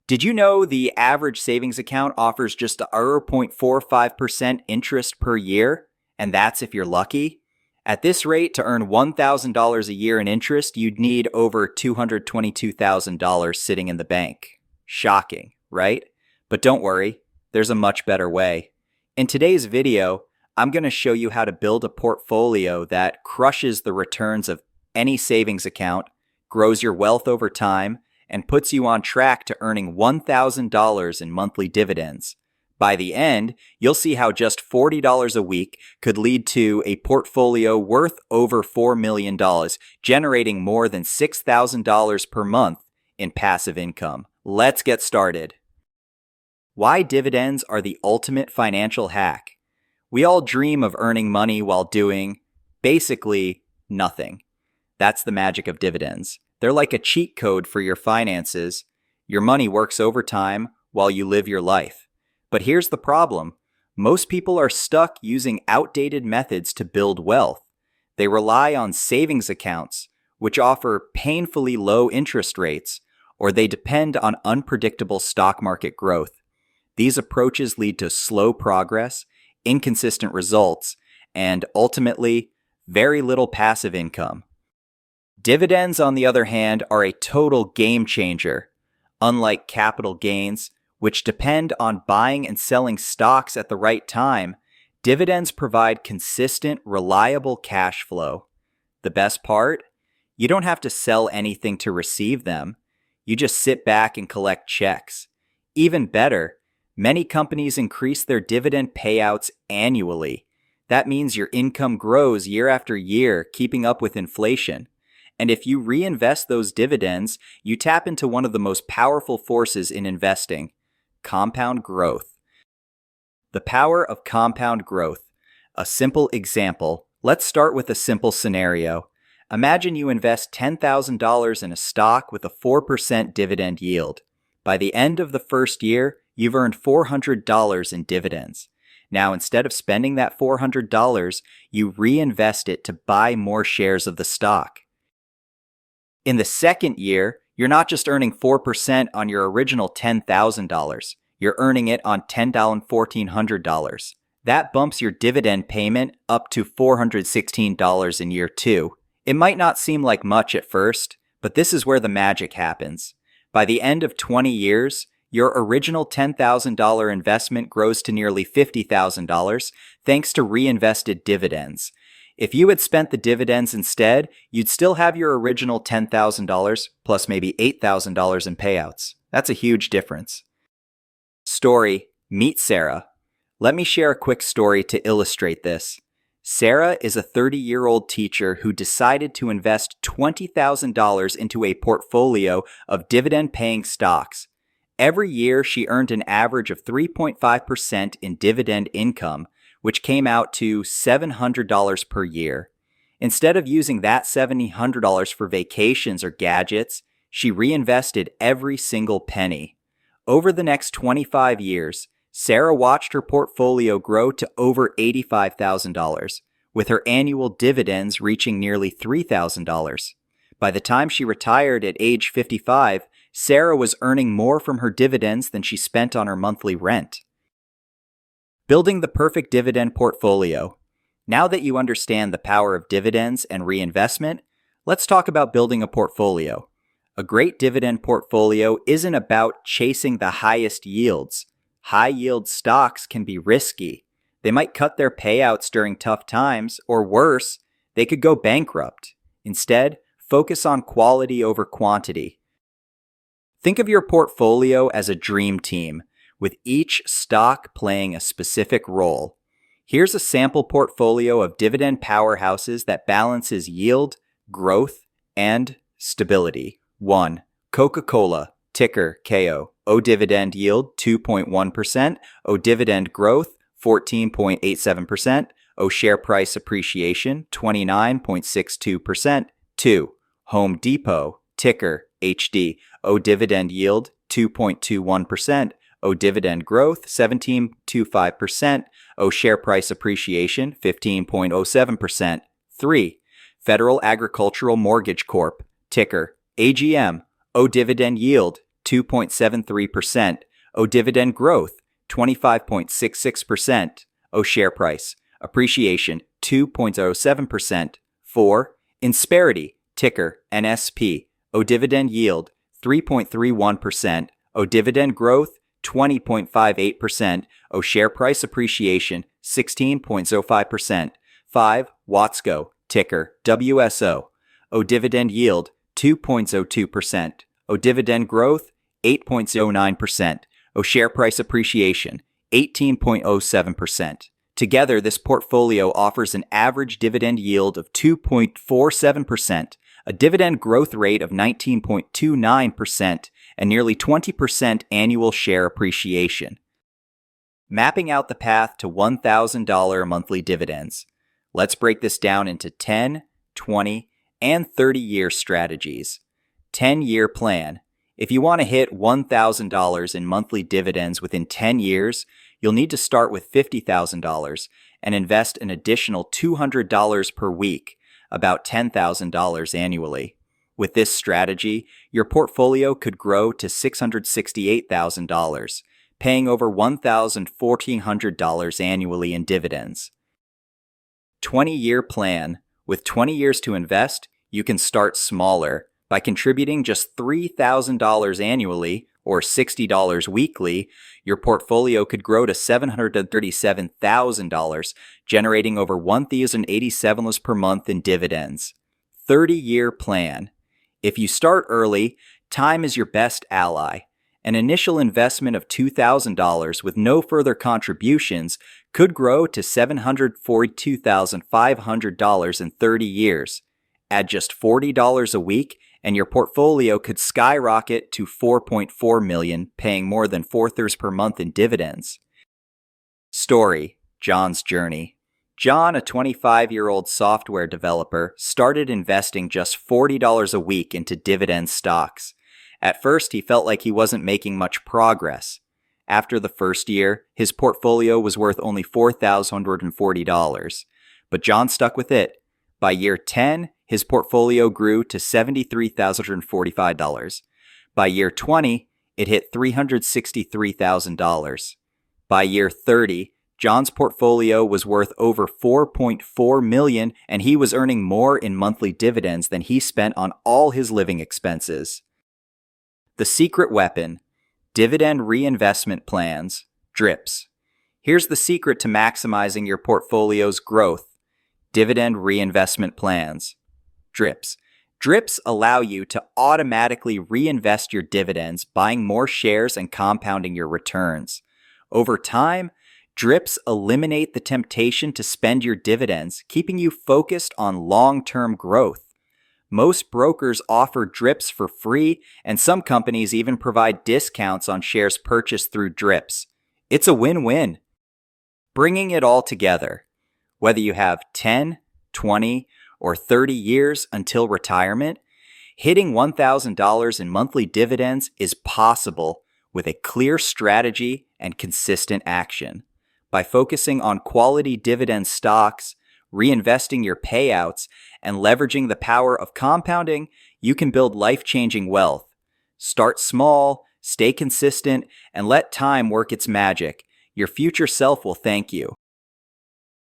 Did you know the average savings account offers just 0.45% interest per year? And that's if you're lucky. At this rate, to earn $1,000 a year in interest, you'd need over $222,000 sitting in the bank. Shocking, right? But don't worry, there's a much better way. In today's video, I'm going to show you how to build a portfolio that crushes the returns of any savings account, grows your wealth over time, and puts you on track to earning $1,000 in monthly dividends. By the end, you'll see how just $40 a week could lead to a portfolio worth over $4 million, generating more than $6,000 per month in passive income. Let's get started. Why dividends are the ultimate financial hack. We all dream of earning money while doing, basically, nothing. That's the magic of dividends. They're like a cheat code for your finances. Your money works overtime while you live your life. But here's the problem. Most people are stuck using outdated methods to build wealth. They rely on savings accounts, which offer painfully low interest rates, or they depend on unpredictable stock market growth. These approaches lead to slow progress, inconsistent results, and ultimately, very little passive income. Dividends, on the other hand, are a total game changer. Unlike capital gains, which depend on buying and selling stocks at the right time, dividends provide consistent, reliable cash flow. The best part? You don't have to sell anything to receive them. You just sit back and collect checks. Even better, many companies increase their dividend payouts annually. That means your income grows year after year, keeping up with inflation. And if you reinvest those dividends, you tap into one of the most powerful forces in investing, compound growth. The power of compound growth. A simple example. Let's start with a simple scenario. Imagine you invest $10,000 in a stock with a 4% dividend yield. By the end of the first year, you've earned $400 in dividends. Now, instead of spending that $400, you reinvest it to buy more shares of the stock. In the second year, you're not just earning 4% on your original $10,000. You're earning it on $10,100. That bumps your dividend payment up to $416 in year 2. It might not seem like much at first, but this is where the magic happens. By the end of 20 years, your original $10,000 investment grows to nearly $50,000 thanks to reinvested dividends. If you had spent the dividends instead, you'd still have your original $10,000 plus maybe $8,000 in payouts. That's a huge difference. Story, meet Sarah. Let me share a quick story to illustrate this. Sarah is a 30-year-old teacher who decided to invest $20,000 into a portfolio of dividend-paying stocks. Every year, she earned an average of 3.5% in dividend income, which came out to $700 per year. Instead of using that $700 for vacations or gadgets, she reinvested every single penny. Over the next 25 years, Sarah watched her portfolio grow to over $85,000, with her annual dividends reaching nearly $3,000. By the time she retired at age 55, Sarah was earning more from her dividends than she spent on her monthly rent. Building the perfect dividend portfolio. Now that you understand the power of dividends and reinvestment, let's talk about building a portfolio. A great dividend portfolio isn't about chasing the highest yields. High-yield stocks can be risky. They might cut their payouts during tough times, or worse, they could go bankrupt. Instead, focus on quality over quantity. Think of your portfolio as a dream team, with each stock playing a specific role. Here's a sample portfolio of dividend powerhouses that balances yield, growth, and stability. 1. Coca-Cola, ticker KO. O dividend yield 2.1%, O dividend growth 14.87%, O share price appreciation 29.62%. 2. Home Depot, ticker HD. O dividend yield 2.21%, O dividend growth 17.25%, O share price appreciation 15.07%. 3. Federal Agricultural Mortgage Corp, ticker AGM. O dividend yield 2.73%. O dividend growth, 25.66%. O share price appreciation, 2.07%. 4. Insperity, ticker NSP. O dividend yield, 3.31%. O dividend growth, 20.58%. O share price appreciation, 16.05%. 5. Watsco, ticker WSO. O dividend yield, 2.02%. O dividend growth, 8.09%. O share price appreciation, 18.07%. Together, this portfolio offers an average dividend yield of 2.47%, a dividend growth rate of 19.29%, and nearly 20% annual share appreciation. Mapping out the path to $1,000 monthly dividends. Let's break this down into 10, 20, and 30-year strategies. 10-year plan. If you want to hit $1,000 in monthly dividends within 10 years, you'll need to start with $50,000 and invest an additional $200 per week, about $10,000 annually. With this strategy, your portfolio could grow to $668,000, paying over $1,400 annually in dividends. 20-year plan. With 20 years to invest, you can start smaller. By contributing just $3,000 annually, or $60 weekly, your portfolio could grow to $737,000, generating over $1,087 per month in dividends. 30-year plan. If you start early, time is your best ally. An initial investment of $2,000 with no further contributions could grow to $742,500 in 30 years. Add just $40 a week, and your portfolio could skyrocket to $4.4 million, paying more than $4,000 per month in dividends. Story: John's journey. John, a 25-year-old software developer, started investing just $40 a week into dividend stocks. At first, he felt like he wasn't making much progress. After the first year, his portfolio was worth only $4,140. But John stuck with it. By year 10, his portfolio grew to $73,045. By year 20, it hit $363,000. By year 30, John's portfolio was worth over $4.4 million, and he was earning more in monthly dividends than he spent on all his living expenses. The secret weapon: Dividend Reinvestment Plans, DRIPs. Here's the secret to maximizing your portfolio's growth: Dividend Reinvestment Plans, DRIPs. DRIPs allow you to automatically reinvest your dividends, buying more shares and compounding your returns. Over time, DRIPs eliminate the temptation to spend your dividends, keeping you focused on long-term growth. Most brokers offer DRIPs for free, and some companies even provide discounts on shares purchased through DRIPs. It's a win-win. Bringing it all together. Whether you have 10, 20, or 30 years until retirement, hitting $1,000 in monthly dividends is possible with a clear strategy and consistent action. By focusing on quality dividend stocks, reinvesting your payouts, and leveraging the power of compounding, you can build life-changing wealth. Start small, stay consistent, and let time work its magic. Your future self will thank you.